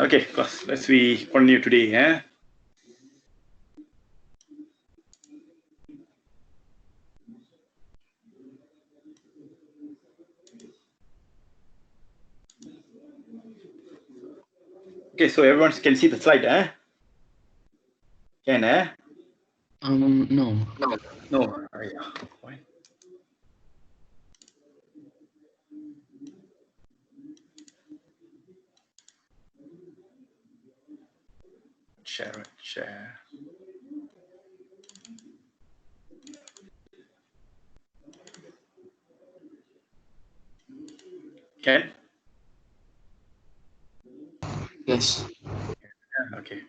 Okay, class, let's we continue today. Okay, so everyone can see the slide, Can, No. No. Oh, yeah. Why? Share. Can? Yes. Okay.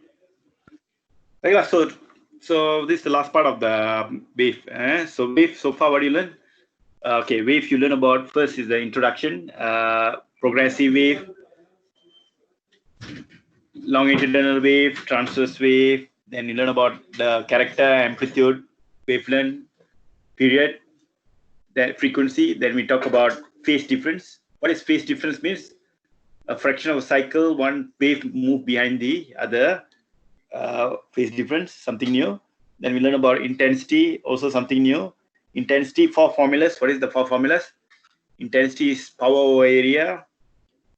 Yeah, so this is the last part of the wave. So wave, so far what do you learn? Okay, wave you learn about first is the introduction, progressive wave, longitudinal wave, transverse wave. Then you learn about the character, amplitude, wavelength, period, then frequency. Then we talk about phase difference. What is phase difference means? A fraction of a cycle, one wave move behind the other. Phase difference, something new. Then we learn about intensity, also something new. Intensity, 4 formulas. What is the 4 formulas? Intensity is power over area.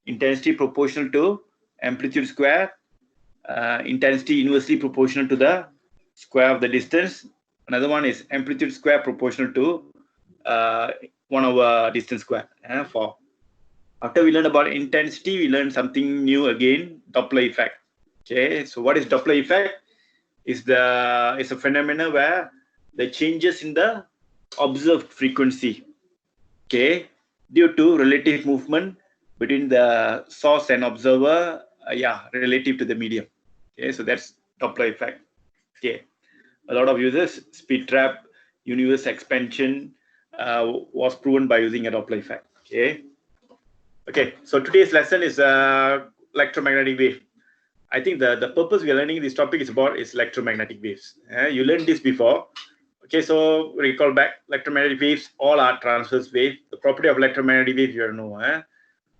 Intensity proportional to amplitude square. Intensity inversely proportional to the square of the distance. Another one is amplitude square proportional to 1 over distance square. For after we learn about intensity, we learn something new again, Doppler effect. Okay, so what is Doppler effect? It's a phenomenon where the changes in the observed frequency, okay, due to relative movement between the source and observer, relative to the medium. Okay, so that's Doppler effect. Okay, a lot of uses, speed trap, universe expansion was proven by using a Doppler effect. Okay, so today's lesson is electromagnetic wave. I think the purpose we are learning this topic is about is electromagnetic waves. You learned this before. Okay, so recall back, electromagnetic waves, all are transverse waves. The property of electromagnetic waves, you know.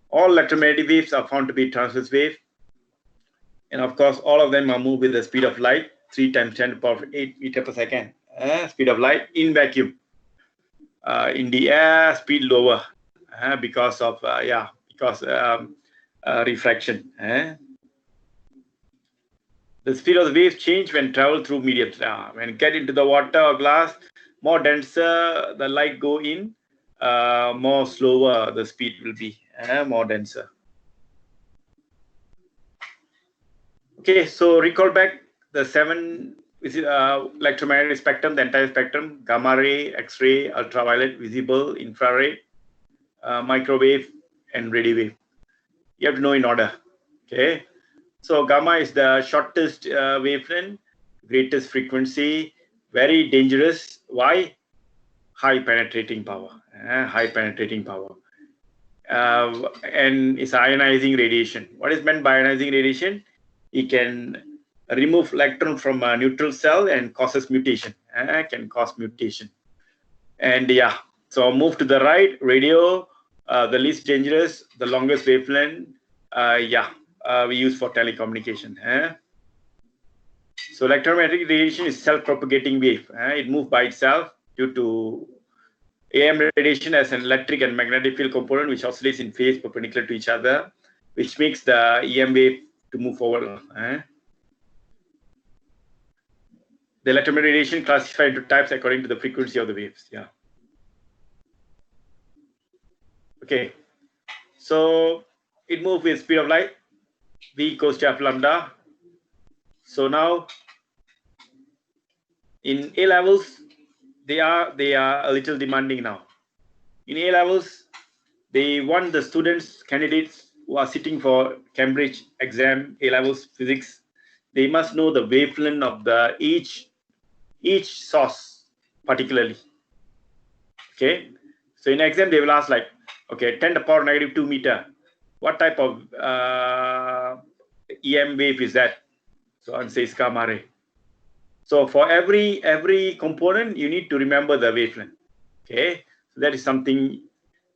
All electromagnetic waves are found to be transverse wave. And of course, all of them are moved with the speed of light, 3 times 10 to the power 8 meter per second. Speed of light in vacuum. In the air, speed lower because of, refraction. The speed of the waves change when travel through mediums. When get into the water or glass, more denser the light go in, more slower the speed will be, more denser. Okay, so recall back the 7 electromagnetic spectrum, the entire spectrum: gamma ray, X-ray, ultraviolet, visible, infrared, microwave, and radio wave. You have to know in order. Okay, so gamma is the shortest wavelength, greatest frequency, very dangerous. Why? High penetrating power. High penetrating power. And it's ionizing radiation. What is meant by ionizing radiation? It can remove electron from a neutral cell and causes mutation. Can cause mutation. And yeah, so move to the right. Radio, the least dangerous, the longest wavelength. We use for telecommunication. So electromagnetic radiation is self-propagating wave. It moves by itself due to AM radiation as an electric and magnetic field component which oscillates in phase perpendicular to each other, which makes the EM wave to move forward. The electromagnetic radiation classified into types according to the frequency of the waves. Yeah. Okay. So it moves with speed of light, v equals to f lambda. So now in A levels, they are a little demanding now. In A levels, they want the students, candidates who are sitting for Cambridge exam, A levels physics, they must know the wavelength of the each source particularly. Okay, so in exam they will ask like, okay, 10 to the power negative 2 meter. What type of EM wave is that? So answer is gamma ray. So for every component, you need to remember the wavelength. Okay, so that is something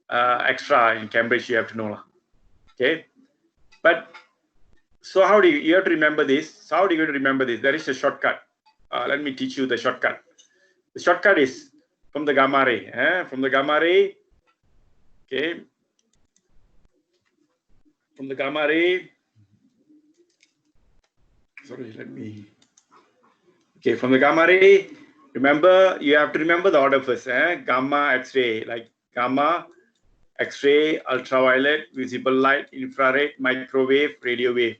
extra in Cambridge you have to know. Okay, but So how do you have to remember this? So how do you going to remember this? There is a shortcut. Let me teach you the shortcut. The shortcut is from the gamma ray. From the gamma ray, okay. From the gamma ray, sorry, let me. Okay, from the gamma ray, remember, you have to remember the order first. Gamma, X-ray, like gamma, X-ray, ultraviolet, visible light, infrared, microwave, radio wave.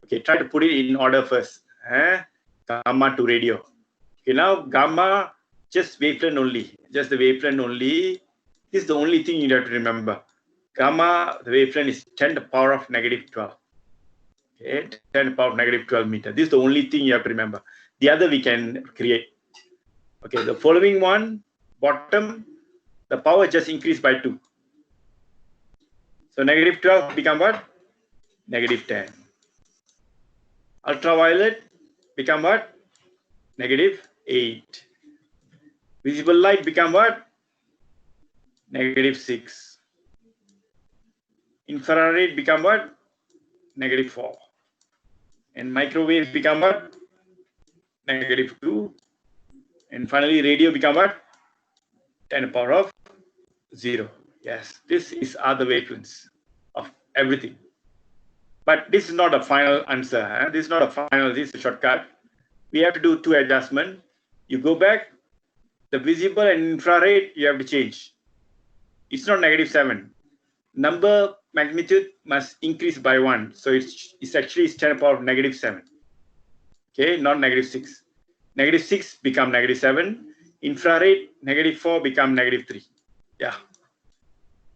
Okay, try to put it in order first. Gamma to radio. Okay, now gamma, just wavelength only. Just the wavelength only. This is the only thing you have to remember. Gamma, the wavelength is 10 to the power of negative 12. Okay, 10 to the power of negative 12 meter. This is the only thing you have to remember. The other we can create. Okay, the following one, bottom, the power just increased by 2. So negative 12 become what? Negative 10. Ultraviolet become what? Negative 8. Visible light become what? Negative 6. Infrared become what? Negative 4. And microwave become what? Negative 2. And finally radio become what? 10 to the power of 0. Yes, this are the wavelengths of everything. But this is not a final answer. This is not a final, this is a shortcut. We have to do 2 adjustments. You go back, the visible and infrared, you have to change. It's not negative 7. Number magnitude must increase by 1. So it's actually 10 to the power of negative 7. Okay, not negative 6. Negative 6 become negative 7. Infrared, negative 4 become negative 3. Yeah.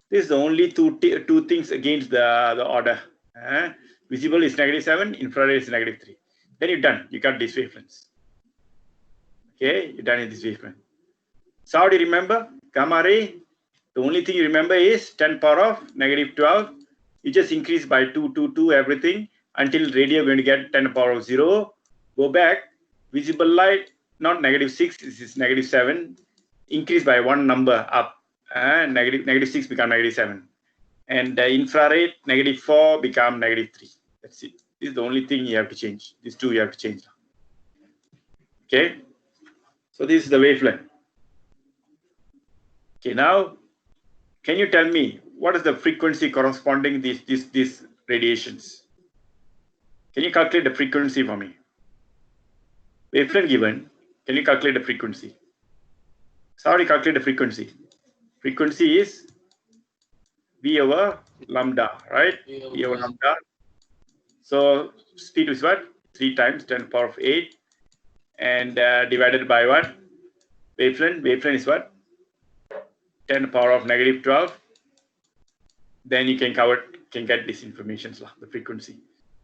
This is the only two things against the order. Visible is negative 7, infrared is negative 3. Then you're done. You got these wavelengths. Okay, you're done in this wavelength. So how do you remember? Gamma ray, the only thing you remember is 10 to the power of negative 12. You just increase by 2 everything until radio going to get 10 to the power of 0. Go back. Visible light, not negative 6, this is negative 7. Increase by 1 number up. Negative 6 become negative 7. And infrared, negative 4 become negative 3. That's it. This is the only thing you have to change. These 2 you have to change. Okay. So this is the wavelength. Okay, now can you tell me what is the frequency corresponding these radiations? Can you calculate the frequency for me? Wavelength given, can you calculate the frequency? So how do you calculate the frequency? Frequency is V over lambda, right? V over lambda. So speed is what? 3 times 10 to the power of 8. And divided by what? Wavelength. Wavelength is what? 10 to the power of negative 12. Then you can get this information, the frequency.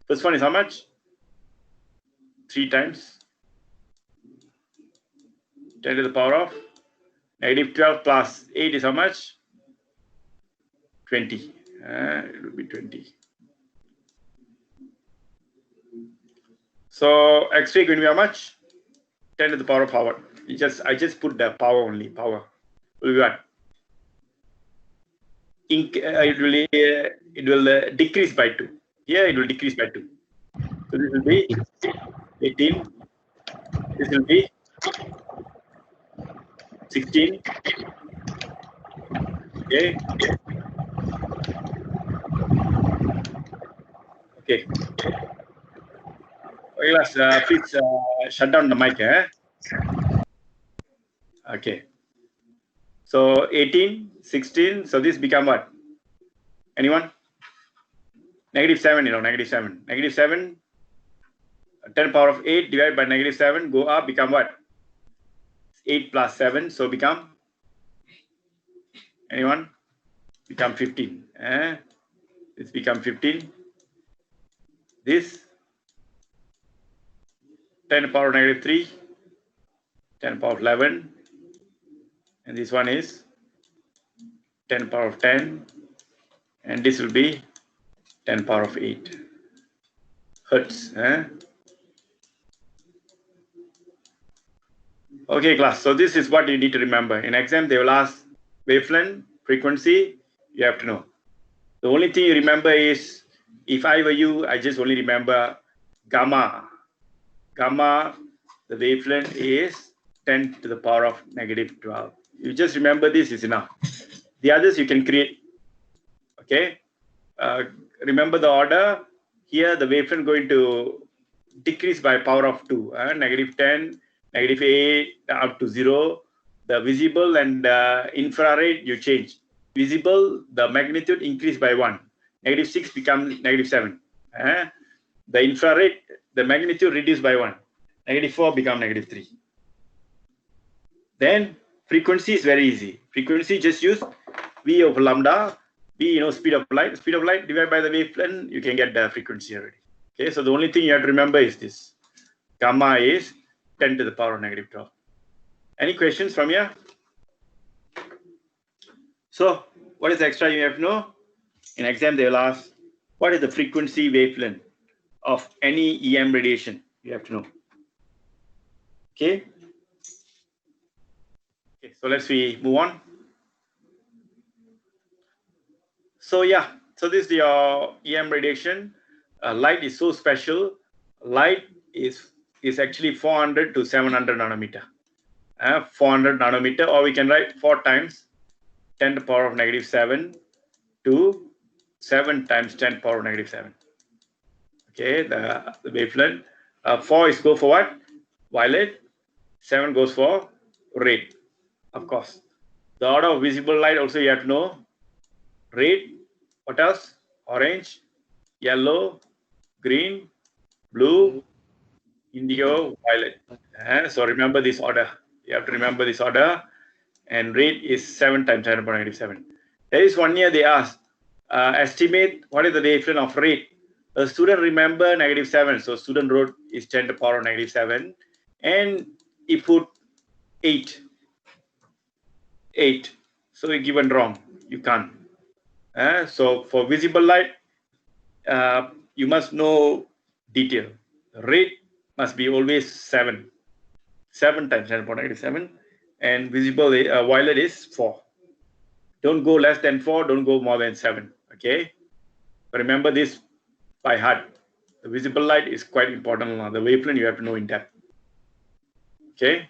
First one is how much? 3 times 10 to the power of negative 12 plus 8 is how much? 20. It will be 20. So X-ray going to be how much? 10 to the power of power. I just put the power only. Power will be what? It will decrease by 2. Here it will decrease by 2. So this will be 18. This will be 16. Okay. Okay. Please shut down the mic. Okay. So 18, 16. So this become what? Anyone? Negative 7, negative 7. Negative 7, 10 to the power of 8 divided by negative 7, go up, become what? 8 plus 7, so become? Anyone? Become 15. This become 15. This 10 to the power of negative 3, 10 to the power of 11. And this one is 10 to the power of 10. And this will be 10 to the power of 8 hertz. Okay, class. So this is what you need to remember. In exam, they will ask wavelength, frequency. You have to know. The only thing you remember is if I were you, I just only remember gamma. Gamma, the wavelength is 10 to the power of negative 12. You just remember this is enough. The others you can create. Okay. Remember the order. Here the wavelength going to decrease by power of 2. Negative 10, negative 8, up to 0. The visible and infrared you change. Visible, the magnitude increase by 1. Negative 6 becomes negative 7. The infrared, the magnitude reduced by 1. Negative 4 become negative 3. Then frequency is very easy. Frequency just use V of lambda, V, speed of light. Speed of light divided by the wavelength, you can get the frequency already. Okay, so the only thing you have to remember is this. Gamma is 10 to the power of negative 12. Any questions from here? So what is extra you have to know? In exam, they will ask, what is the frequency wavelength of any EM radiation? You have to know. Okay. Okay, so let's move on. So yeah, so this is your EM radiation. Light is so special. Light is actually 400 to 700 nanometer. 400 nanometer, or we can write 4 times 10 to the power of negative 7 to 7 times 10 to the power of negative 7. Okay, the wavelength. 4 is go for what? Violet. 7 goes for red, of course. The order of visible light also you have to know. Red, what else? Orange, yellow, green, blue, indigo, violet. So remember this order. You have to remember this order. And red is 7 times 10 to the power of negative 7. There is one year they asked, estimate what is the wavelength of red. A student remember negative 7. So student wrote is 10 to the power of negative 7. And he put 8. 8. So he given wrong. You can't. So for visible light, you must know detail. Red must be always 7. 7 times 10 to the power of negative 7. And visible violet is 4. Don't go less than 4. Don't go more than 7. Okay. But remember this by heart. The visible light is quite important. The wavelength you have to know in depth. Okay.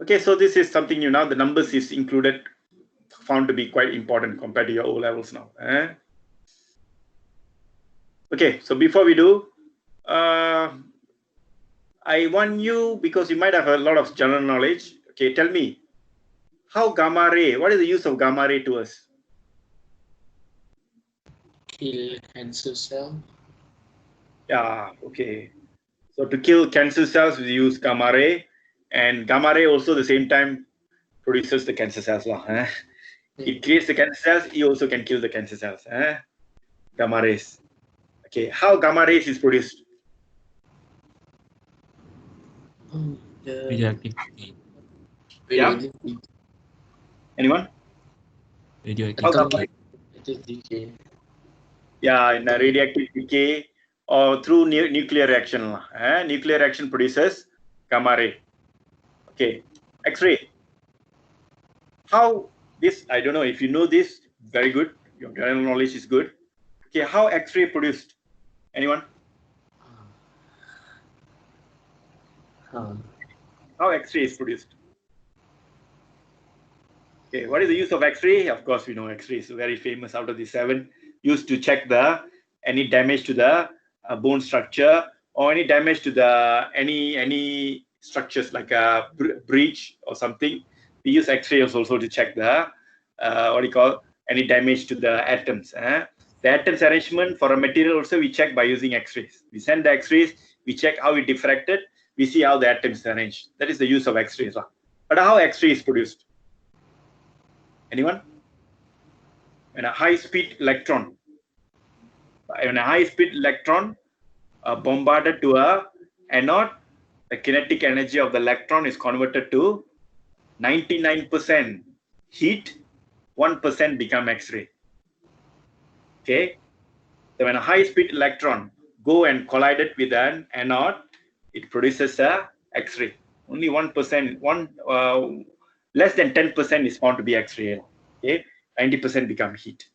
Okay, so this is something new now. The numbers is included, found to be quite important compared to your O levels now. Okay, so before we do, I want you, because you might have a lot of general knowledge. Okay, tell me, how gamma ray, what is the use of gamma ray to us? Kill cancer cell. Yeah, okay. So to kill cancer cells, we use gamma ray. And gamma ray also the same time produces the cancer cells. It creates the cancer cells, it also can kill the cancer cells. Gamma rays. Okay, how gamma rays is produced? Radioactivity. Yeah. Anyone? Radioactive decay. Yeah, in a radioactive decay or through nuclear reaction. Nuclear reaction produces gamma ray. Okay, X-ray. How this, I don't know if you know this, very good. Your general knowledge is good. Okay, how X-ray produced? Anyone? How X-ray is produced? Okay, what is the use of X-ray? Of course, we know X-ray is very famous out of the 7, used to check any damage to the bone structure or any damage to the any structures like a breach or something. We use X-ray also to check the any damage to the atoms. The atoms arrangement for a material also we check by using X-rays. We send the X-rays, we check how it diffracted, we see how the atoms are arranged. That is the use of X-rays. But how X-ray is produced? Anyone? When a high-speed electron, bombarded to a anode, the kinetic energy of the electron is converted to 99% heat, 1% become X-ray. Okay, so when a high-speed electron go and collided with an anode, it produces a X-ray. Only 1%, less than 10% is found to be X-ray. Okay, 90% become heat.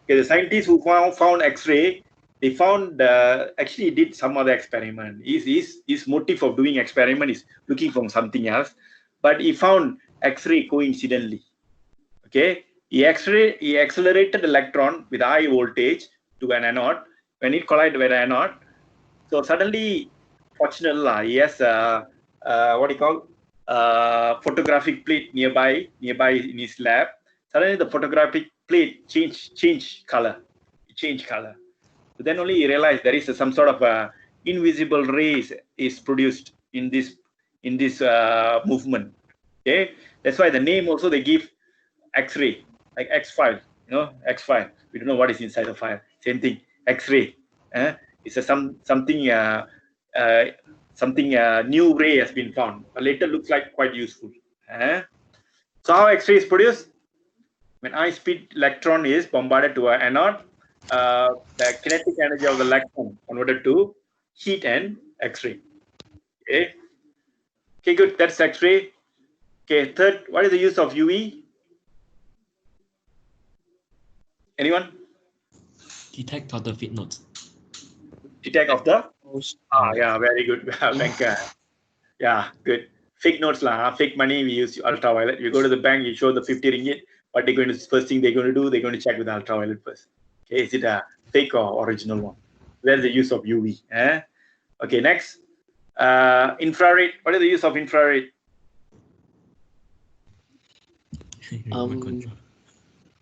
Okay, the scientists who found X-ray, they found actually did some other experiment. His motive of doing experiment is looking for something else, but he found X-ray coincidentally. Okay, he accelerated electron with high voltage to an anode. When it collided with an anode, so suddenly, fortunately, he has what do you call photographic plate nearby in his lab. Suddenly, the photographic plate changed color. It changed color. So then only he realized there is some sort of invisible rays is produced in this movement. Okay, that's why the name also they give X-ray, like X-file. You know, X-file. We don't know what is inside the file. Same thing, X-ray. It's a something new ray has been found. But later looks like quite useful. So how X-ray is produced? When high-speed electron is bombarded to an anode, the kinetic energy of the electron converted to heat and X-ray. Okay. Okay, good. That's X-ray. Okay. Third, what is the use of UV? Anyone? Detect counterfeit notes. Detect of the? Most Yeah, very good. Thank you. Yeah, good. Fake notes lah, fake money. We use ultraviolet. You go to the bank, you show the 50 ringgit. What they're going to first thing they're going to do, they're going to check with the ultraviolet first. Okay, is it a fake or original one? There's the use of UV. Okay, next. Infrared. What is the use of infrared? Remote control.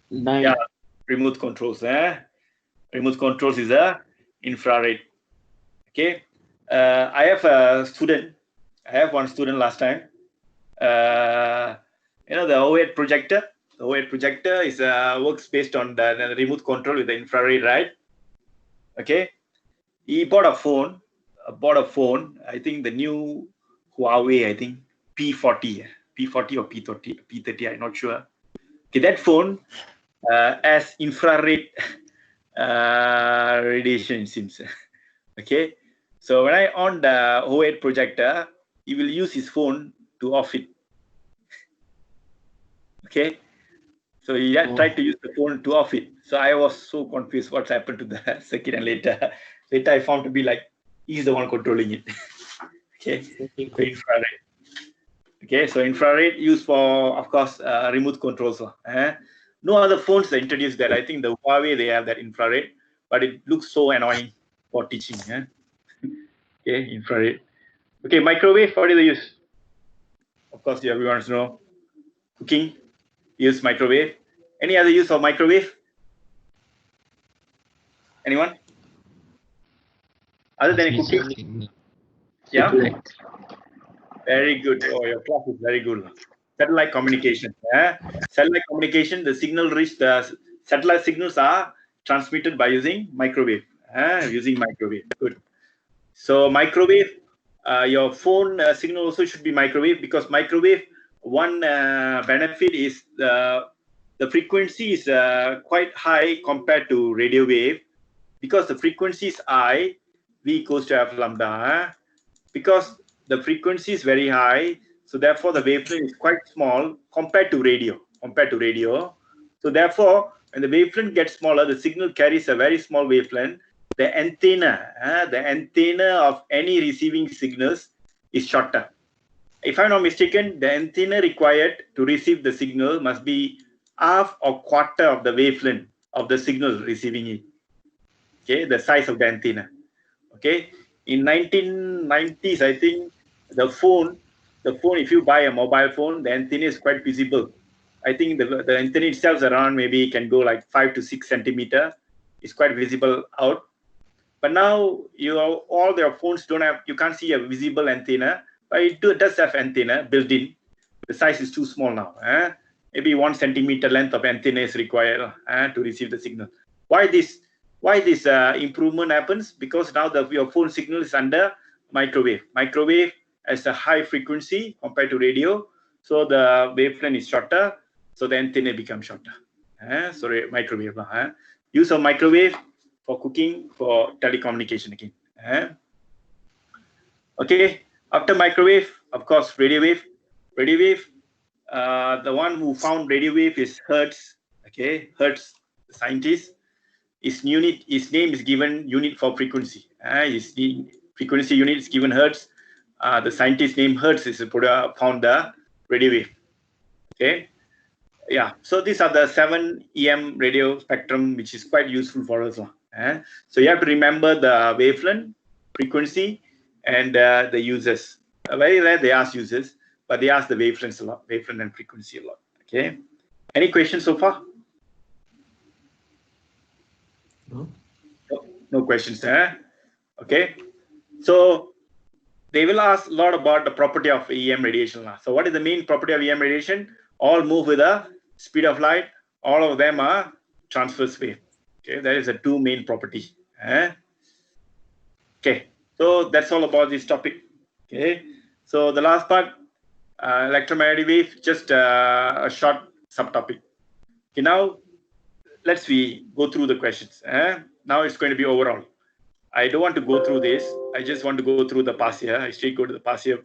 night. Yeah, remote controls. Remote controls is a infrared. Okay. I have a student. I have one student last time. You know the OLED projector. The OLED projector is works based on the remote control with the infrared, right? Okay. He bought a phone. I think the new Huawei. I think P40, P40 or P30, P30. I'm not sure. Okay, that phone has infrared radiation, it seems. Okay. So when I on the OLED projector, he will use his phone to off it. Okay. So he had tried to use the phone to off it. So I was so confused what's happened to the circuit, and later I found to be like he's the one controlling it. Okay. So infrared. Okay, so infrared used for, of course, remote controls. No other phones that introduced that. I think the Huawei, they have that infrared, but it looks so annoying for teaching. Okay, infrared. Okay, microwave, what do they use? Of course, everyone wants to know. Cooking, use microwave. Any other use of microwave? Anyone? Other than cooking? Yeah. Very good. Oh, your class is very good. Satellite communication. Satellite communication, the signal reach the satellite signals are transmitted by using microwave. Using microwave. Good. So microwave, your phone signal also should be microwave, because microwave, one benefit is the frequency is quite high compared to radio wave. Because the frequency is high, V equals to F lambda. Because the frequency is very high, so therefore the wavelength is quite small compared to radio. So therefore, when the wavelength gets smaller, the signal carries a very small wavelength. The antenna of any receiving signals is shorter. If I'm not mistaken, the antenna required to receive the signal must be half or quarter of the wavelength of the signal receiving it. Okay, the size of the antenna. Okay, in 1990s, I think the phone, if you buy a mobile phone, the antenna is quite visible. I think the antenna itself is around, maybe can go like 5 to 6 centimeter. It's quite visible out. But now all their phones don't have, you can't see a visible antenna, but it does have antenna built in. The size is too small now. Maybe 1 centimeter length of antenna is required to receive the signal. Why this improvement happens? Because now your phone signal is under microwave. Microwave has a high frequency compared to radio, so the wavelength is shorter, so the antenna becomes shorter. Sorry, microwave. Use of microwave for cooking, for telecommunication again. Okay, after microwave, of course, radio wave. Radio wave, the one who found radio wave is Hertz. Okay, Hertz, the scientist. His name is given unit for frequency. Frequency unit is given hertz. The scientist name hertz is found the radio wave. Okay. Yeah. So these are the 7 EM radio spectrum, which is quite useful for us. So you have to remember the wavelength, frequency, and the uses. Very rare they ask uses, but they ask the wavelengths a lot, wavelength and frequency a lot. Okay. Any questions so far? No? No questions there. Okay. So they will ask a lot about the property of EM radiation. So what is the main property of EM radiation? All move with the speed of light. All of them are transverse wave. Okay, that is the 2 main properties. Okay, so that's all about this topic. Okay, so the last part, electromagnetic wave, just a short subtopic. Okay, now let's go through the questions. Now it's going to be overall. I don't want to go through this. I just want to go through the past year. I straight go to the past year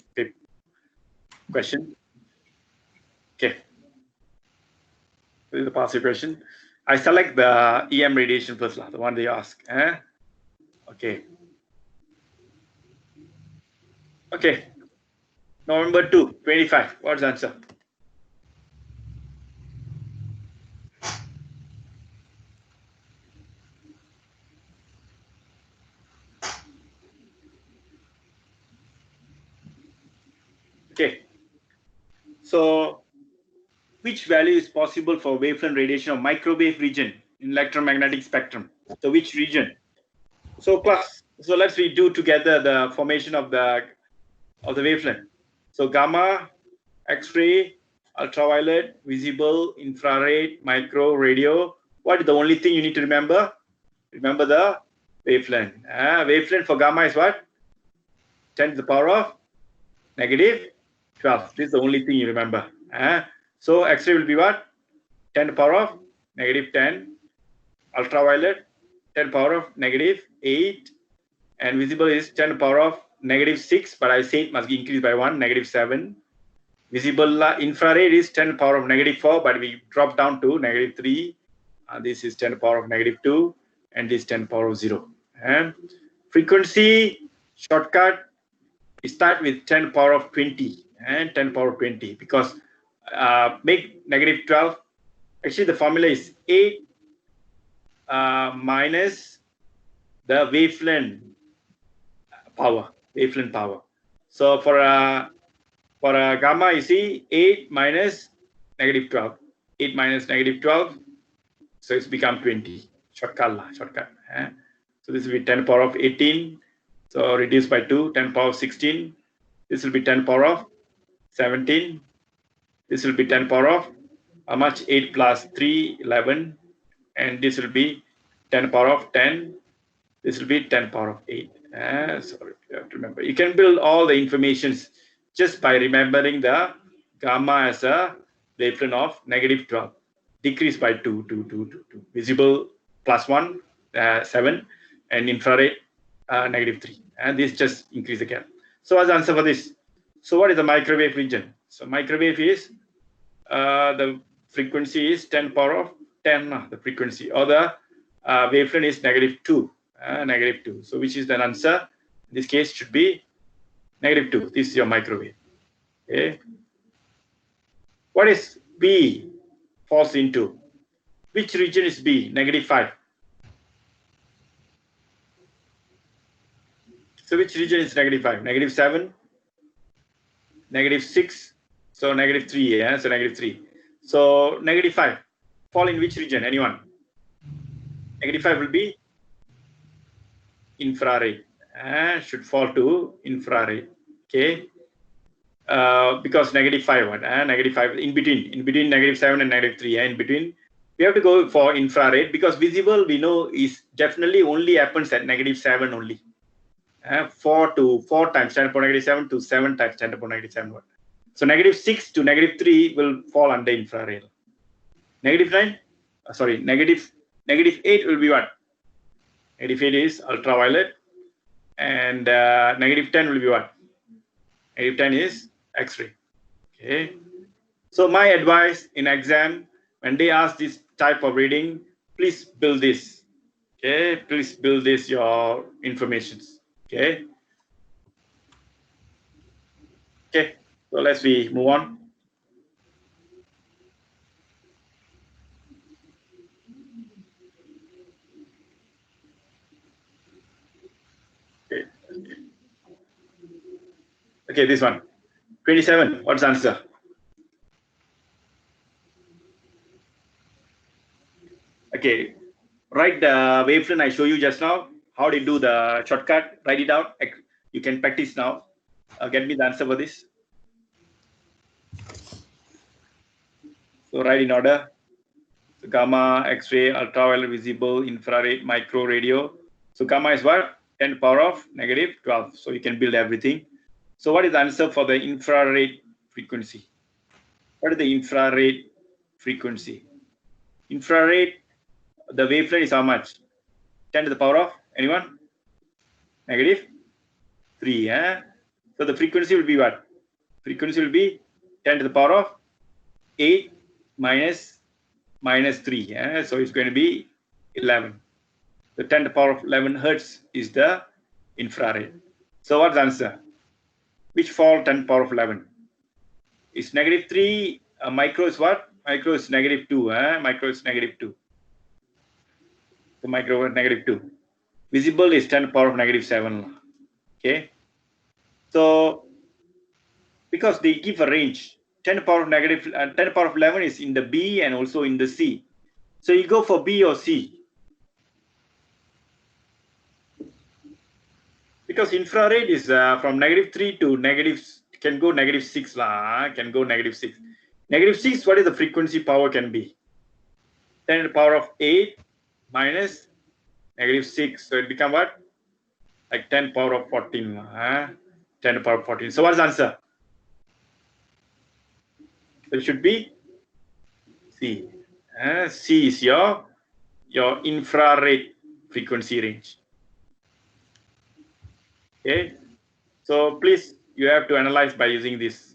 question. Okay. This is the past year question. I select the EM radiation first, the one they ask. Okay. Okay. November 2, 25. What's the answer? Okay. So, which value is possible for wavelength radiation of microwave region in electromagnetic spectrum? So, which region? So, class. So let's redo together the formation of the wavelength. So, gamma, X-ray, ultraviolet, visible, infrared, micro, radio. What is the only thing you need to remember? Remember the wavelength. Wavelength for gamma is what? 10 to the power of negative 12. This is the only thing you remember. So X-ray will be what? 10 to the power of negative 10. Ultraviolet, 10 to the power of negative 8. And visible is 10 to the power of negative 6. But I say it must be increased by 1, negative 7. Visible infrared is 10 to the power of negative 4. But we drop down to negative 3. This is 10 to the power of negative 2. And this is 10 to the power of 0. Frequency, shortcut, start with 10 to the power of 20. And 10 to the power of 20. Because make negative 12. Actually, the formula is 8 minus the wavelength power. So for a gamma, you see 8 minus negative 12. 8 minus negative 12. So it's become 20. Shortcut. So this will be 10 to the power of 18. So reduced by 2, 10 to the power of 16. This will be 10 to the power of 17. This will be 10 to the power of how much? 8 plus 3, 11. And this will be 10 to the power of 10. This will be 10 to the power of 8. Sorry, you have to remember. You can build all the informations just by remembering the gamma as a wavelength of negative 12. Decrease by 2. Visible plus 1, 7. And infrared, negative 3. And this just increase the gap. So what's the answer for this? So what is the microwave region? So microwave is the frequency is 10 to the power of 10, the frequency, or the wavelength is negative 2. Negative 2. So which is the answer? In this case should be negative 2. This is your microwave. Okay. What is B falls into? Which region is B? Negative 5. So which region is negative 5? Negative 7, negative 6, so negative 3, so negative 3. So negative 5 fall in which region? Anyone? Negative 5 will be infrared. Should fall to infrared. Okay. Because negative 5, negative 5 in between negative 7 and negative 3, in between. We have to go for infrared because visible we know is definitely only happens at negative 7 only. 4 times 10 to the power negative 7 to 7 times 10 to the power negative 7. So negative 6 to negative 3 will fall under infrared. Negative 8 will be what? Negative 8 is ultraviolet. And negative 10 will be what? Negative 10 is X-ray. Okay. So my advice in exam, when they ask this type of reading, please build this. Okay, please build this your informations. Okay. Okay, so let's move on. Okay. Okay, this one. 27. What's the answer? Okay, write the waveform I show you just now. How do you do the shortcut? Write it out. You can practice now. Get me the answer for this. So write in order. So gamma, X-ray, ultraviolet, visible, infrared, micro, radio. So gamma is what? 10 to the power of negative 12. So you can build everything. So what is the answer for the infrared frequency? What is the infrared frequency? Infrared, the wavelength is how much? 10 to the power of anyone? Negative 3. So the frequency will be what? Frequency will be 10 to the power of 8 minus 3. So it's going to be 11. The 10 to the power of 11 hertz is the infrared. So what's the answer? Which fall 10 to the power of 11? It's negative 3. Micro is what? Micro is negative 2. Micro is negative 2. So micro is negative 2. Visible is 10 to the power of negative 7. Okay. So because they give a range, 10 to the power of negative 10 to the power of 11 is in the B and also in the C. So you go for B or C. Because infrared is from negative 3 to negative, can go negative 6. Can go negative 6. Negative 6, what is the frequency power can be? 10 to the power of 8 minus negative 6. So it become what? Like 10 to the power of 14. 10 to the power of 14. So what's the answer? So it should be C. C is your infrared frequency range. Okay. So please, you have to analyze by using this.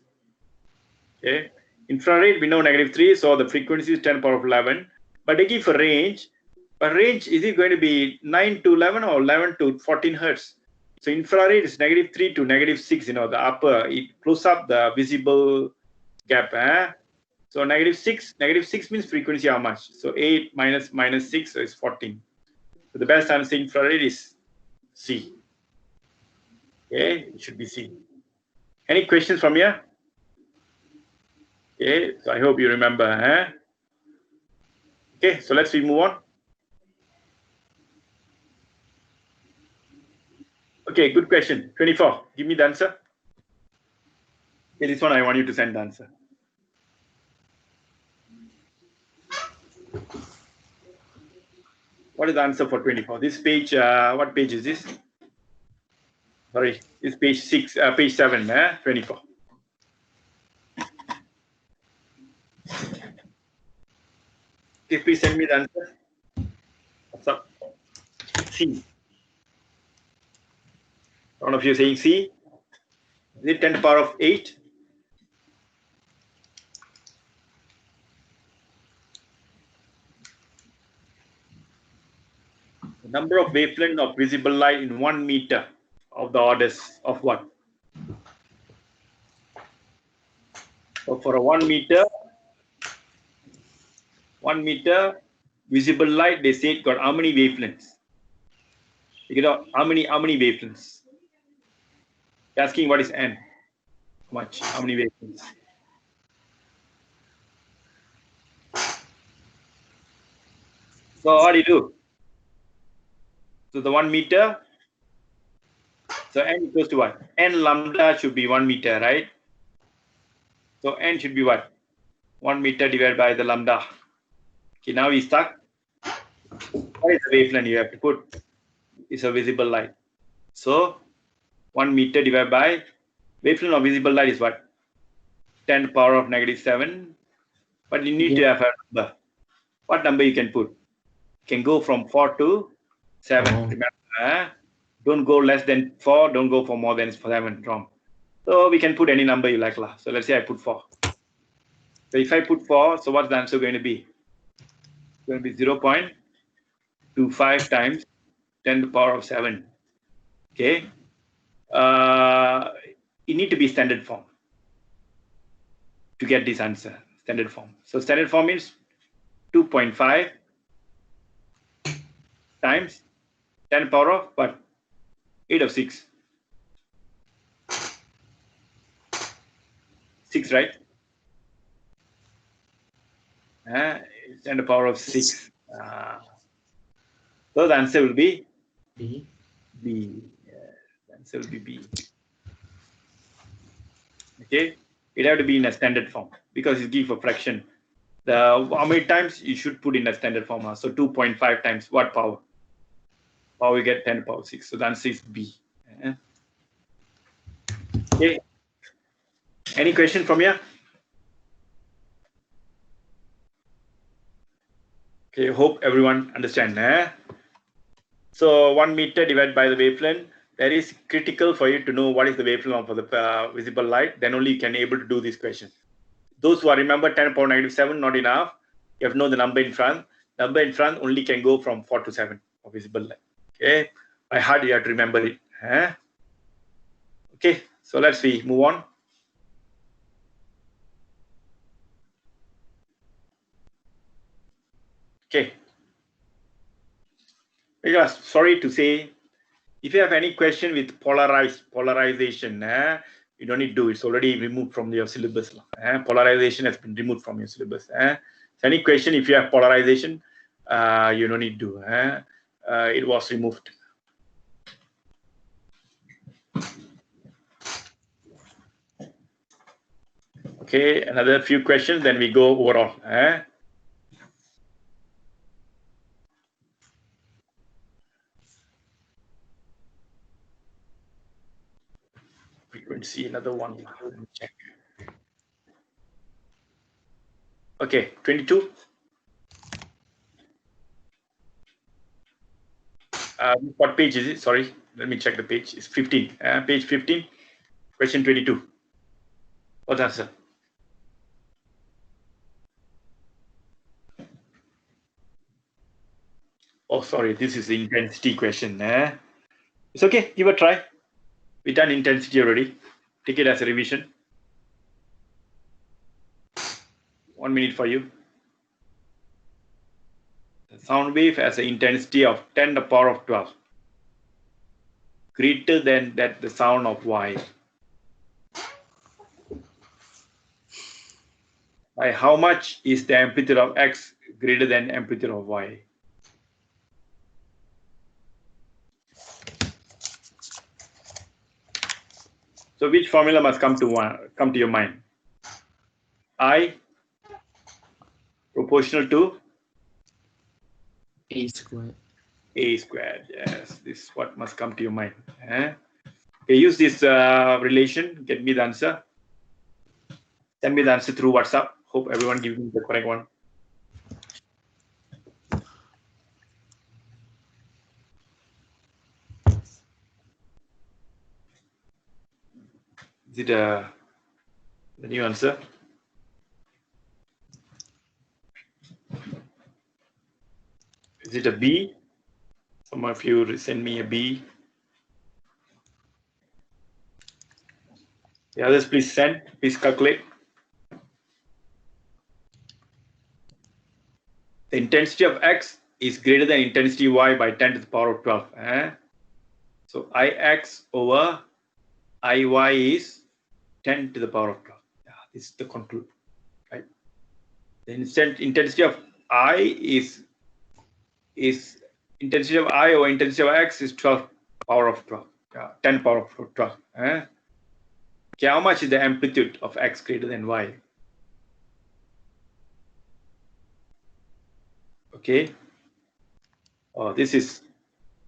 Okay. Infrared, we know negative 3. So the frequency is 10 to the power of 11. But they give a range. But range, is it going to be 9 to 11 or 11 to 14 hertz? So infrared is negative 3 to negative 6, the upper, it close up the visible gap. So negative 6 means frequency how much? So 8 minus 6, so it's 14. So the best answer infrared is C. Okay, it should be C. Any questions from here? Okay, so I hope you remember. Okay, so let's move on. Okay, good question. 24. Give me the answer. Okay, this one I want you to send the answer. What is the answer for 24? This page, what page is this? Sorry, it's page 6, page 7, 24. Okay, please send me the answer. What's up? C. One of you saying C. Is it 10 to the power of 8? The number of wavelength of visible light in 1 meter of the orders of what? So for a 1 meter visible light, they say it got how many wavelengths? You know how many wavelengths? Asking what is n? How much? How many wavelengths? So what do you do? So the 1 meter. So n equals to what? N lambda should be 1 meter, right? So n should be what? 1 meter divided by the lambda. Okay, now we stuck. What is the wavelength you have to put? It's a visible light. So 1 meter divided by wavelength of visible light is what? 10 to the power of negative 7. But you need to have a number. What number you can put? You can go from 4 to 7. Remember, don't go less than 4. Don't go for more than 7. Wrong. So we can put any number you like. So let's say I put 4. So if I put 4, so what's the answer going to be? It's going to be 0.4. 25 times 10 to the power of 7. Okay. It need to be standard form to get this answer. Standard form. So standard form is 2.5 times 10 to the power of what? 8 of 6. 6, right? 10 to the power of 6. So the answer will be B. B. The answer will be B. Okay, it have to be in a standard form because it's give a fraction. How many times you should put in a standard form? So 2.5 times what power? Power we get 10 to the power 6. So the answer is B. Okay. Any question from here? Okay, hope everyone understand. So 1 meter divided by the wavelength. That is critical for you to know what is the wavelength of the visible light. Then only you can able to do this question. Those who are remember 10 to the power -7, not enough. You have to know the number in front. Number in front only can go from 4 to 7 of visible light. Okay, by heart you have to remember it. Okay, so let's see. Move on. Okay. Sorry to say, if you have any question with polarization, you don't need to do it. It's already removed from your syllabus. Polarization has been removed from your syllabus. So any question, if you have polarization, you don't need to do. It was removed. Okay, another few questions, then we go overall. Frequency, another one. Let me check. Okay, 22. What page is it? Sorry, let me check the page. It's 15. Page 15, question 22. What's the answer? Oh, sorry, this is the intensity question. It's okay, give a try. We done intensity already. Take it as a revision. 1 minute for you. The sound wave has an intensity of 10 to the power of 12. Greater than that the sound of Y. By how much is the amplitude of X greater than amplitude of Y? So which formula must come to your mind? I proportional to A squared. A squared. Yes, this is what must come to your mind. Okay, use this relation. Get me the answer. Send me the answer through WhatsApp. Hope everyone gives me the correct one. Is it the new answer? Is it a B? Some of you send me a B. The others, please send. Please calculate. The intensity of X is greater than intensity Y by 10 to the power of 12. So Ix over Iy is 10 to the power of 12. Yeah, this is the conclude. Right? The intensity of I is intensity of I over intensity of X is 12 power of 12. 10 power of 12. Okay, how much is the amplitude of X greater than Y? Okay. Oh, this is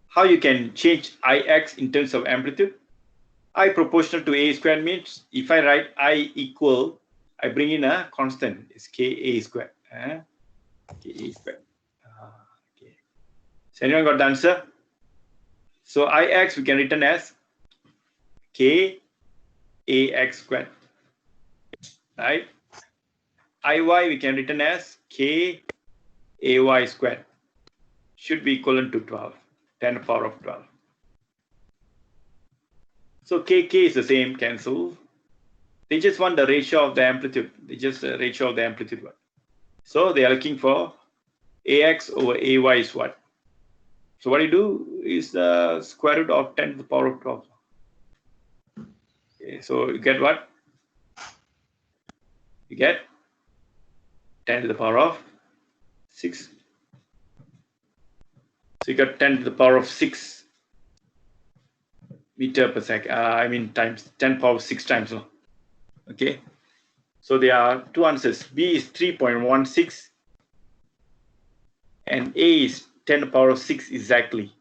how you can change Ix in terms of amplitude. I proportional to A squared means if I write I equal, I bring in a constant, it's Ka squared. Ka squared. Okay. So anyone got the answer? So Ix we can written as Kax squared. Right? Iy we can written as Kay squared. should be equivalent to 12, 10 to the power of 12. So K is the same, cancel. They just want the ratio of the amplitude. They just ratio of the amplitude. So they are looking for AX over AY is what? So what you do is the square root of 10 to the power of 12. Okay, so you get what? You get 10 to the power of 6. So you got 10 to the power of 6 meter per second. I mean times 10 power of 6 times. Okay. So there are two answers. B is 3.16 and A is 10 to the power of 6 exactly.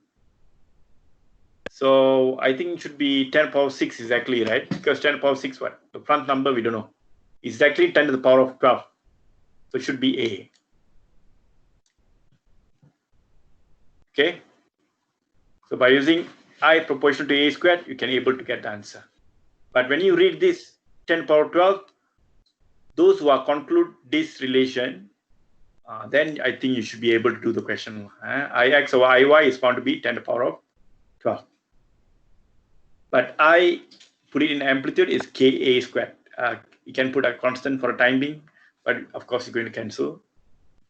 So I think it should be 10 to the power of 6 exactly, right? Because 10 to the power of 6, what? The front number we don't know. Exactly 10 to the power of 12. So it should be A. Okay. So by using I proportional to A squared, you can able to get the answer. But when you read this 10 to the power of 12, those who are conclude this relation, then I think you should be able to do the question. Ix over Iy is found to be 10 to the power of 12. But I put it in amplitude is Ka squared. You can put a constant for a time being, but of course you're going to cancel.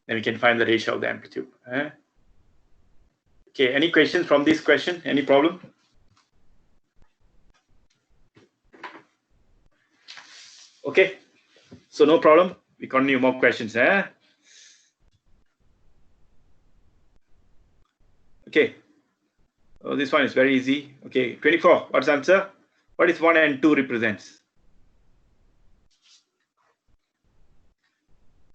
Then we can find the ratio of the amplitude. Okay, any questions from this question? Any problem? Okay, so no problem. We continue more questions. Okay, oh, this one is very easy. Okay, 24. What's the answer? What is 1 and 2 represents?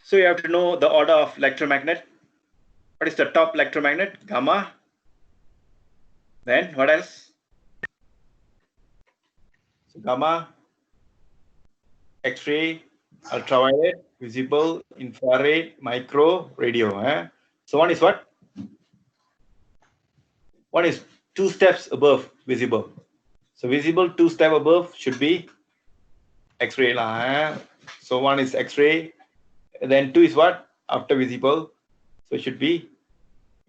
So you have to know the order of electromagnet. What is the top electromagnet? Gamma. Then what else? So gamma, X-ray, ultraviolet, visible, infrared, micro, radio. So one is what? One is 2 steps above visible. So visible 2 steps above should be X-ray. So one is X-ray. Then 2 is what? After visible. So it should be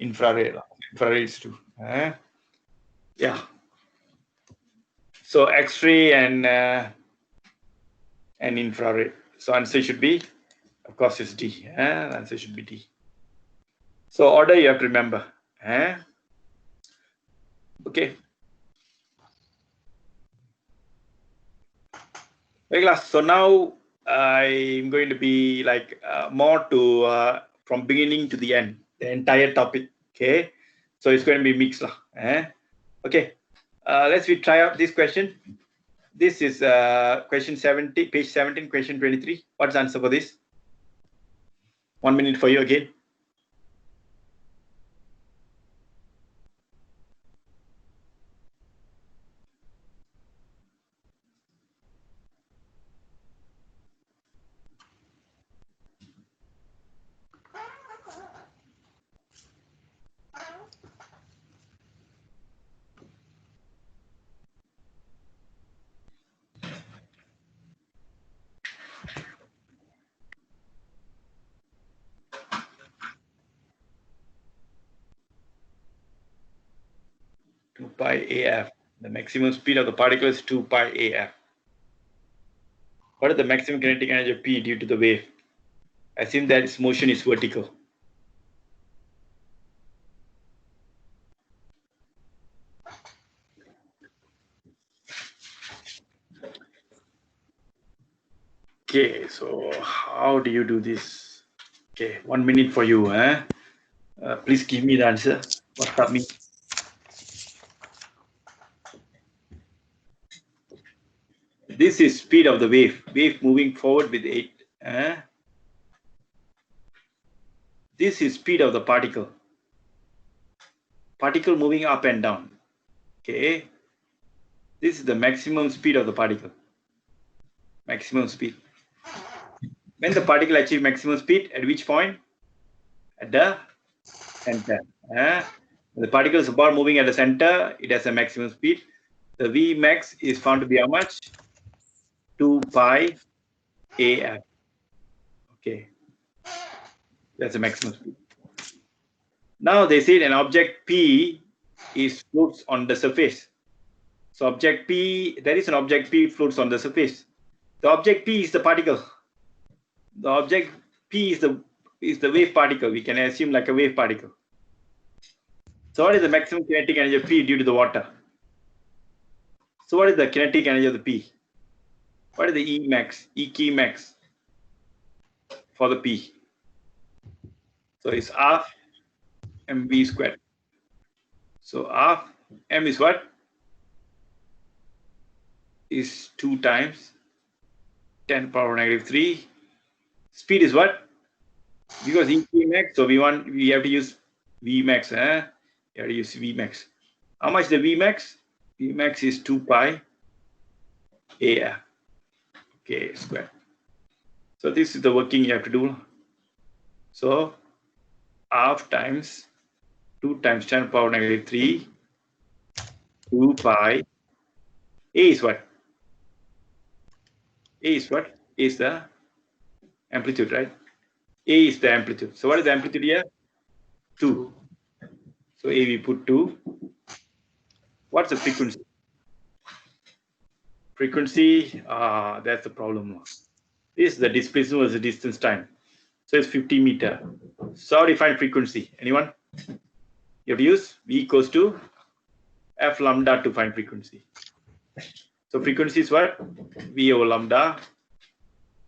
infrared. Infrared is 2. Yeah. So X-ray and infrared. So answer should be, of course, it's D. Answer should be D. So order you have to remember. Okay. Very class. So now I'm going to be like more to from beginning to the end, the entire topic. Okay. So it's going to be mixed. Okay. Let's try out this question. This is question 70, page 17, question 23. What's the answer for this? 1 minute for you again. Two pi AF. The maximum speed of the particle is 2 pi AF. What is the maximum kinetic energy of P due to the wave? Assume that its motion is vertical. Okay, so how do you do this? Okay, 1 minute for you. Please give me the answer. What's that mean? This is speed of the wave. Wave moving forward with 8. This is speed of the particle. Particle moving up and down. Okay. This is the maximum speed of the particle. Maximum speed. When the particle achieves maximum speed, at which point? At the center. The particle is about moving at the center, it has a maximum speed. The V max is found to be how much? 2 pi AF. Okay. That's the maximum speed. Now they said an object P is floats on the surface. So object P, there is an object P floats on the surface. The object P is the particle. The object P is the wave particle. We can assume like a wave particle. So what is the maximum kinetic energy of P due to the water? So what is the kinetic energy of the P? What is the E max, E key max for the P? So it's half mv squared. So half m is what? Is 2 times 10 power negative 3. Speed is what? Because E key max, so we have to use V max. You have to use V max. How much the V max? V max is 2 pi AF. Okay, square. So this is the working you have to do. So half times 2 times 10 power negative 3, 2 pi. A is what? A is what? A is the amplitude, right? A is the amplitude. So what is the amplitude here? 2. So A we put 2. What's the frequency? Frequency, that's the problem. This is the displacement versus distance time. So it's 50 meter. So how do you find frequency? Anyone? You have to use V equals to F lambda to find frequency. So frequency is what? V over lambda.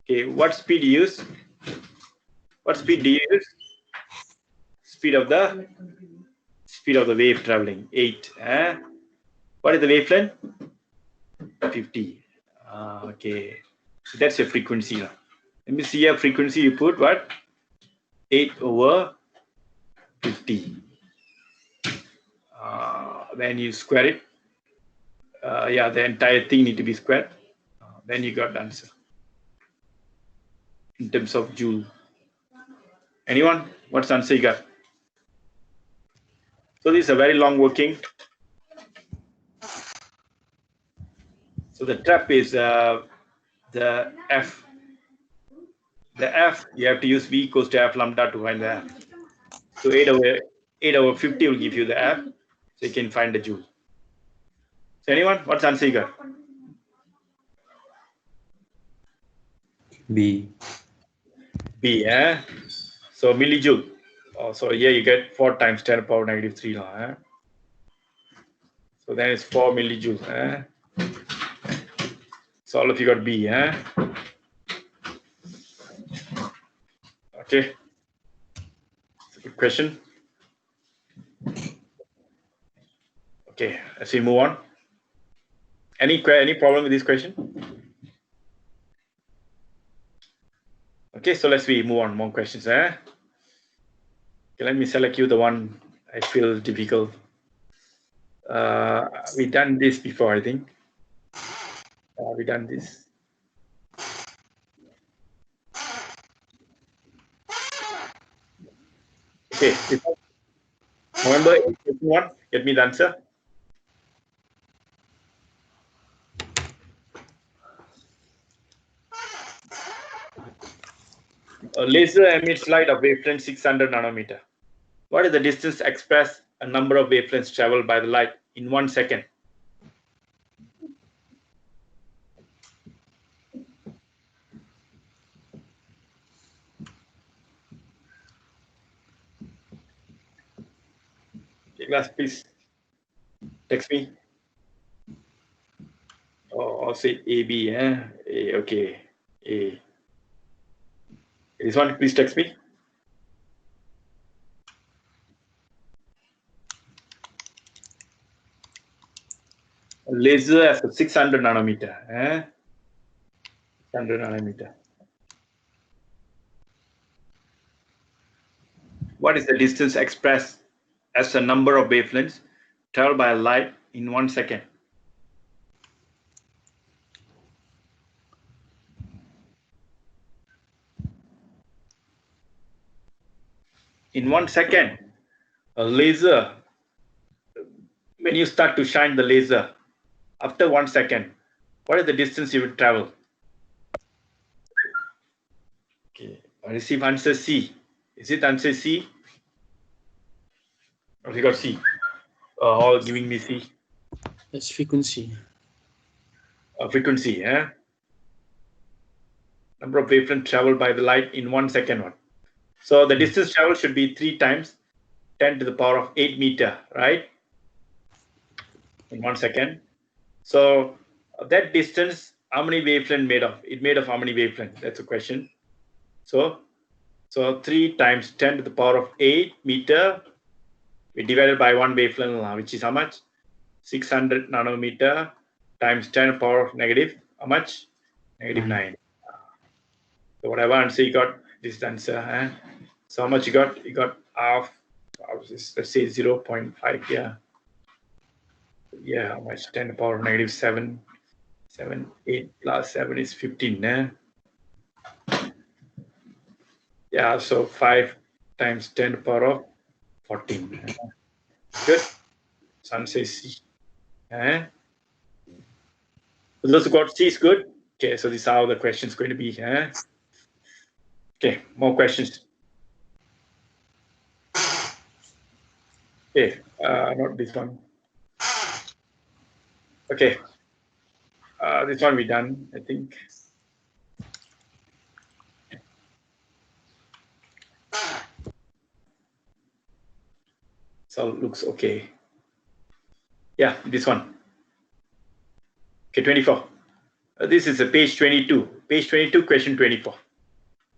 Okay, what speed do you use? What speed do you use? Speed of the wave traveling, 8. What is the wavelength? 50. Okay, so that's your frequency. Let me see your frequency. You put what? 8 over 50. Then you square it. Yeah, the entire thing need to be squared. Then you got the answer in terms of joule. Anyone? What's the answer you got? So this is a very long working. So the trap is the F. The F, you have to use V equals to F lambda to find the F. So 8 over 50 will give you the F. So you can find the joule. So anyone? What's the answer you got? B. B, So millijoule. Oh, so here you get 4 times 10 power negative 3 now. So then it's 4 millijoules. So all of you got B. Okay. It's a good question. Okay, let's we move on. Any problem with this question? Okay, so let's we move on. More questions. Okay, let me select you the one I feel difficult. We done this before, I think. We done this. Okay, November 21. Get me the answer. A laser emits light of wavelength 600 nanometer. What is the distance expressed a number of wavelengths traveled by the light in 1 second? Okay, class, please text me. Or say AB. A, okay. A. This one, please text me. A laser at 600 nanometer. 600 nanometer. What is the distance expressed as a number of wavelengths traveled by light in 1 second? In 1 second, a laser, when you start to shine the laser, after 1 second, what is the distance you will travel? Okay, I receive answer C. Is it answer C? You got C. All giving me C. That's frequency. Frequency, number of wavelengths traveled by the light in 1 second. So the distance traveled should be 3 times 10 to the power of 8 meter, right? In 1 second. So that distance, how many wavelength made of? It made of how many wavelength? That's a question. So 3 times 10 to the power of 8 meter, we divided by 1 wavelength, which is how much? 600 nanometer times 10 to the power of negative, how much? Negative 9. So whatever answer you got, this is the answer. So how much you got? You got half, let's say 0.5, yeah, how much? 10 to the power of negative 7. 8 plus 7 is 15. Yeah, so 5 times 10 to the power of 14. Good. So answer is C. So those who got C is good. Okay, so this is how the question is going to be. Okay, more questions. Okay, not this one. Okay, this one we done, I think. So looks okay. Yeah, this one. Okay, 24. This is a page 22. Page 22, question 24.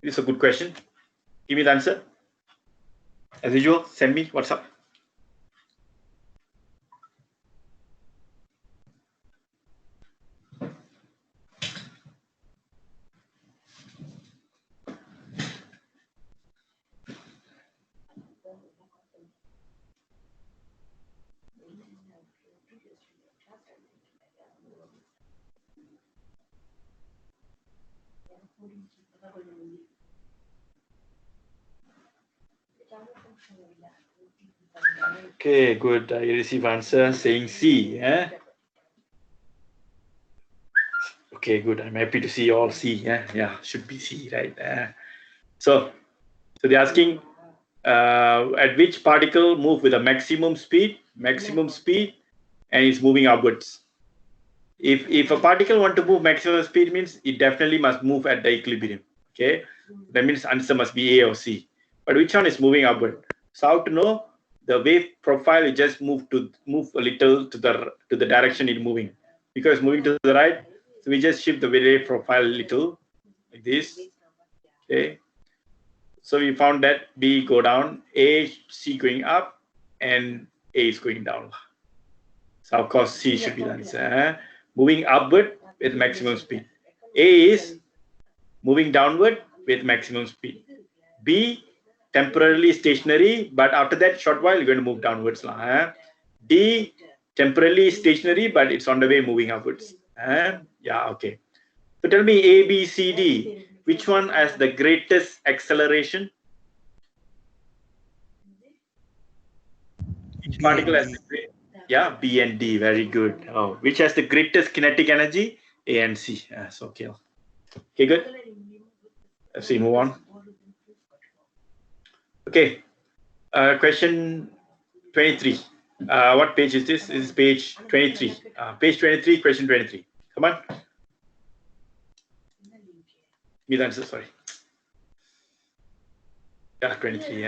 This is a good question. Give me the answer. As usual, send me WhatsApp. Okay, good. I receive answer saying C. Okay, good. I'm happy to see all C. Yeah, should be C, right? So they're asking at which particle move with a maximum speed, and it's moving upwards. If a particle want to move maximum speed, means it definitely must move at the equilibrium. Okay, that means answer must be A or C. But which one is moving upward? So how to know? The wave profile is just move a little to the direction it's moving. Because moving to the right, so we just shift the wave profile a little like this. Okay. So we found that B go down, A, C going up, and A is going down. So of course C should be the answer. Moving upward with maximum speed. A is moving downward with maximum speed. B, temporarily stationary, but after that short while you're going to move downwards. D, temporarily stationary, but it's on the way moving upwards. Yeah, okay. So tell me A, B, C, D, which one has the greatest acceleration? Each particle has the B and D, very good. Oh, which has the greatest kinetic energy? A and C. So okay. Okay, good. Let's see, move on. Okay. Question 23. What page is this? This is page 23. Page 23, question 23. Come on. Give me the answer, sorry. Yeah, 23,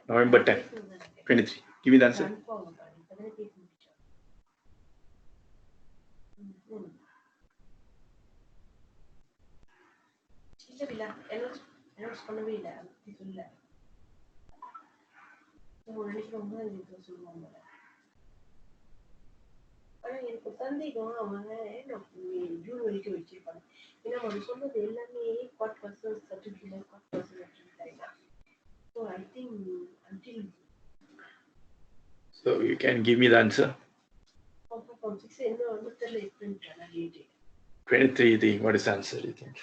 November 10. 23. Give me the answer. So you can give me the answer. 23, what is the answer, do you think?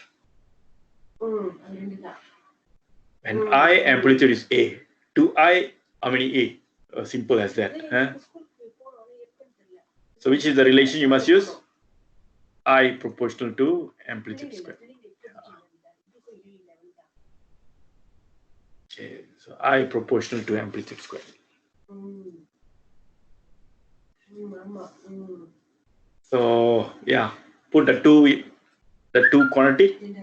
And I amplitude is A. To I, how many A? Simple as that. So which is the relation you must use? I proportional to amplitude square. Okay, so I proportional to amplitude square. So yeah, put the two quantity.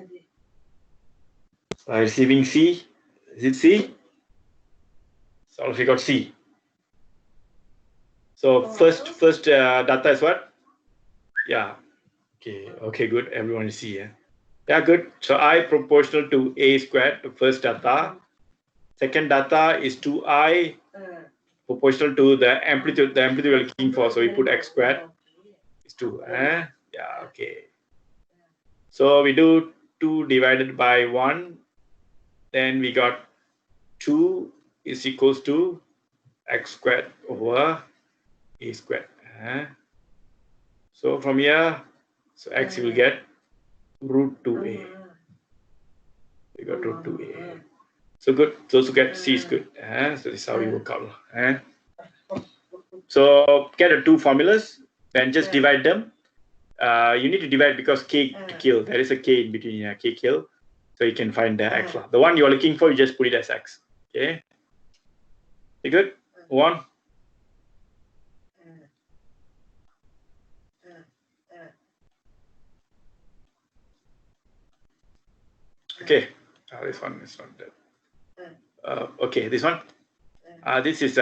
Receiving C. Is it C? So we got C. So first data is what? Yeah. Okay, good. Everyone is C. Yeah, good. So I proportional to A squared, the first data. Second data is 2I proportional to the amplitude we're looking for. So we put X squared is 2. Yeah, okay. So we do 2 divided by 1. Then we got 2 is equals to X squared over A squared. So from here, so X you will get root 2A. We got root 2A. So good. So to get C is good. So this is how we work out. So get the two formulas, then just divide them. You need to divide because K to kill. There is a K in between K kill. So you can find the X. The one you're looking for, you just put it as X. Okay. You good? One. Okay. This one is not that. Okay, this one. This is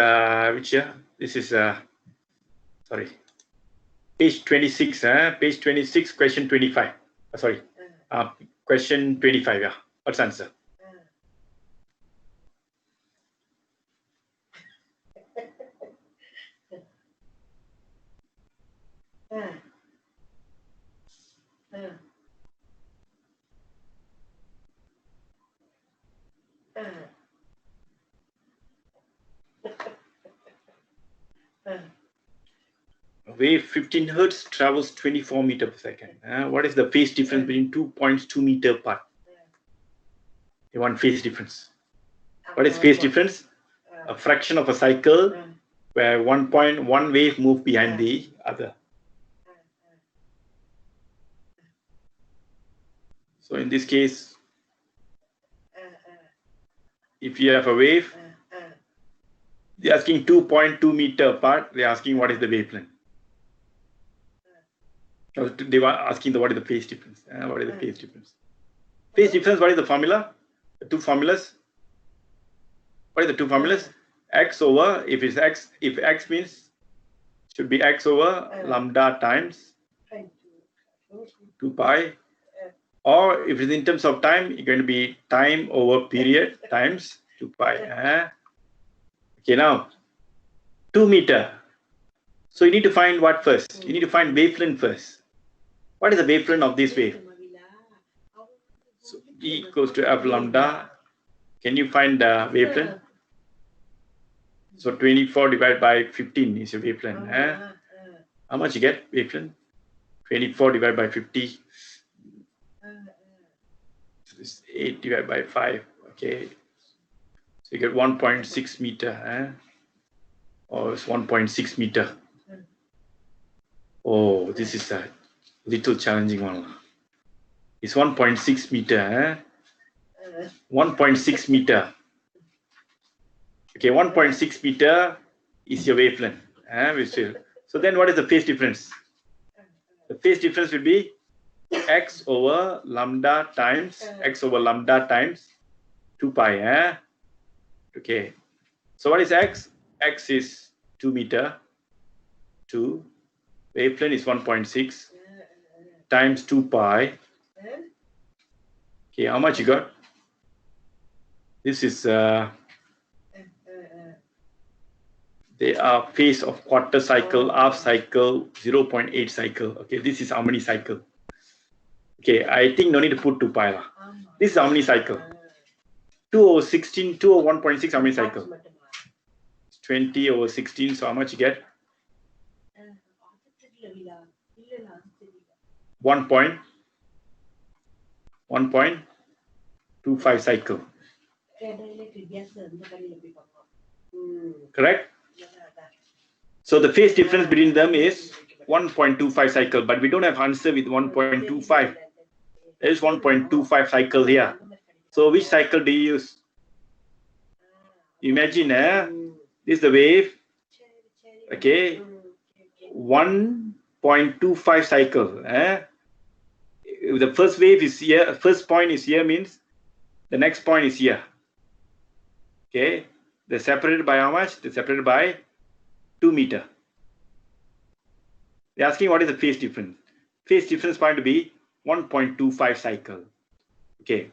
which year? This is sorry. Page 26. Page 26, question 25. Sorry. Question 25. Yeah. What's the answer? Wave 15 hertz travels 24 meter per second. What is the phase difference between 2 points 2 meter apart? You want phase difference. What is phase difference? A fraction of a cycle where one wave moves behind the other. So in this case, if you have a wave, they're asking 2.2 meter apart, they're asking what is the wavelength. They were asking what is the phase difference. What is the phase difference? Phase difference, what is the formula? The two formulas. What is the two formulas? X over, if X means, should be X over lambda times 2 pi. Or if it's in terms of time, it's going to be time over period times 2 pi. Okay, now 2 meter. So you need to find what first? You need to find wavelength first. What is the wavelength of this wave? So E equals to F lambda. Can you find the wavelength? So 24 divided by 15 is your wavelength. How much you get wavelength? 24 divided by 50. So this 8 divided by 5. Okay. So you get 1.6 meter. Or it's 1.6 meter. Oh, this is a little challenging one. It's 1.6 meter. 1.6 meter. Okay, 1.6 meter is your wavelength. So then what is the phase difference? The phase difference will be X over lambda times 2 pi. Okay. So what is X? X is 2 meter. 2. Wavelength is 1.6 times 2 pi. Okay, how much you got? This is they are phase of quarter cycle, half cycle, 0.8 cycle. Okay, this is how many cycle? Okay, I think no need to put 2 pi. This is how many cycle? 2 over 16, 2 over 1.6, how many cycle? 20 over 16, so how much you get? 1.25 cycle. Correct? So the phase difference between them is 1.25 cycle, but we don't have answer with 1.25. There is 1.25 cycle here. So which cycle do you use? Imagine this is the wave. Okay. 1.25 cycle. If the first wave is here, first point is here means the next point is here. Okay, they're separated by how much? They're separated by 2 meters. They're asking what is the phase difference. Phase difference point to be 1.25 cycle. Okay,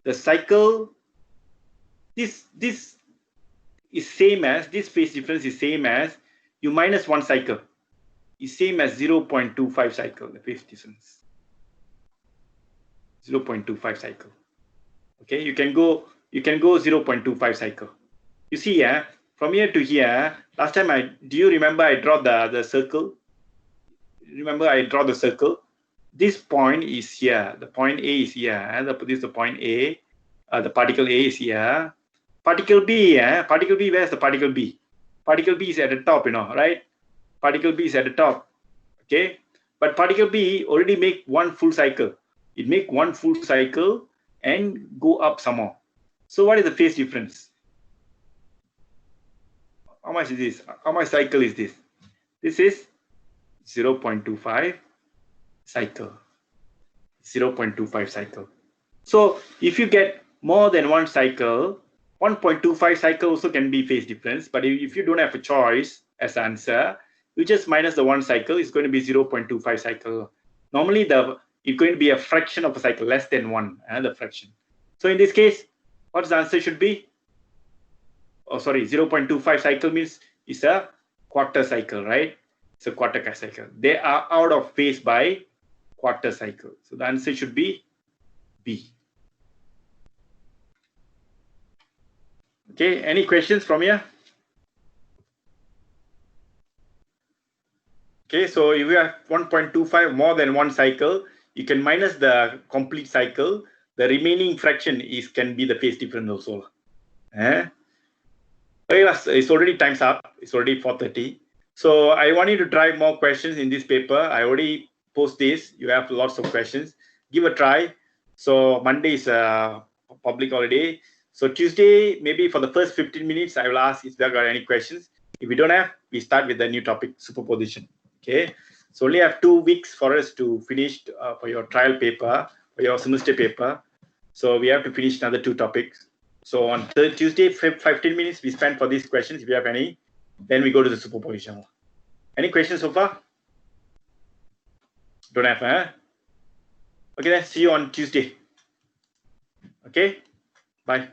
the cycle, this is same as, this phase difference is same as you minus 1 cycle, is same as 0.25 cycle, the phase difference. 0.25 cycle. Okay, you can go 0.25 cycle. You see, from here to here, last time do you remember I draw the circle? Remember I draw the circle? This point is here, the point A is here, this is the point A, the particle A is here. Particle B, particle B, where's the particle B? Particle B is at the top, right? Particle B is at the top, okay? But particle B already make one full cycle. It make one full cycle and go up some more. So what is the phase difference? How much is this? How much cycle is this? This is 0.25 cycle. 0.25 cycle. So if you get more than one cycle, 1.25 cycle also can be phase difference. But if you don't have a choice as answer, you just minus the one cycle. It's going to be 0.25 cycle. Normally it's going to be a fraction of a cycle, less than one, the fraction. So in this case, what's the answer should be? Oh, sorry, 0.25 cycle means it's a quarter cycle, right? It's a quarter cycle. They are out of phase by quarter cycle. So the answer should be B. Okay, any questions from here? Okay, so if you have 1.25 more than one cycle, you can minus the complete cycle. The remaining fraction can be the phase difference also. Okay, it's already time's up. It's already 4:30. So I want you to try more questions in this paper. I already post this. You have lots of questions. Give a try. So Monday is a public holiday. So Tuesday, maybe for the first 15 minutes, I will ask if there are any questions. If we don't have, we start with the new topic, superposition. Okay. So only have 2 weeks for us to finish for your trial paper, for your semester paper. So we have to finish another 2 topics. So on Tuesday, 15 minutes we spend for these questions. If you have any, then we go to the superposition. Any questions so far? Don't have, huh? Okay, then see you on Tuesday. Okay, bye.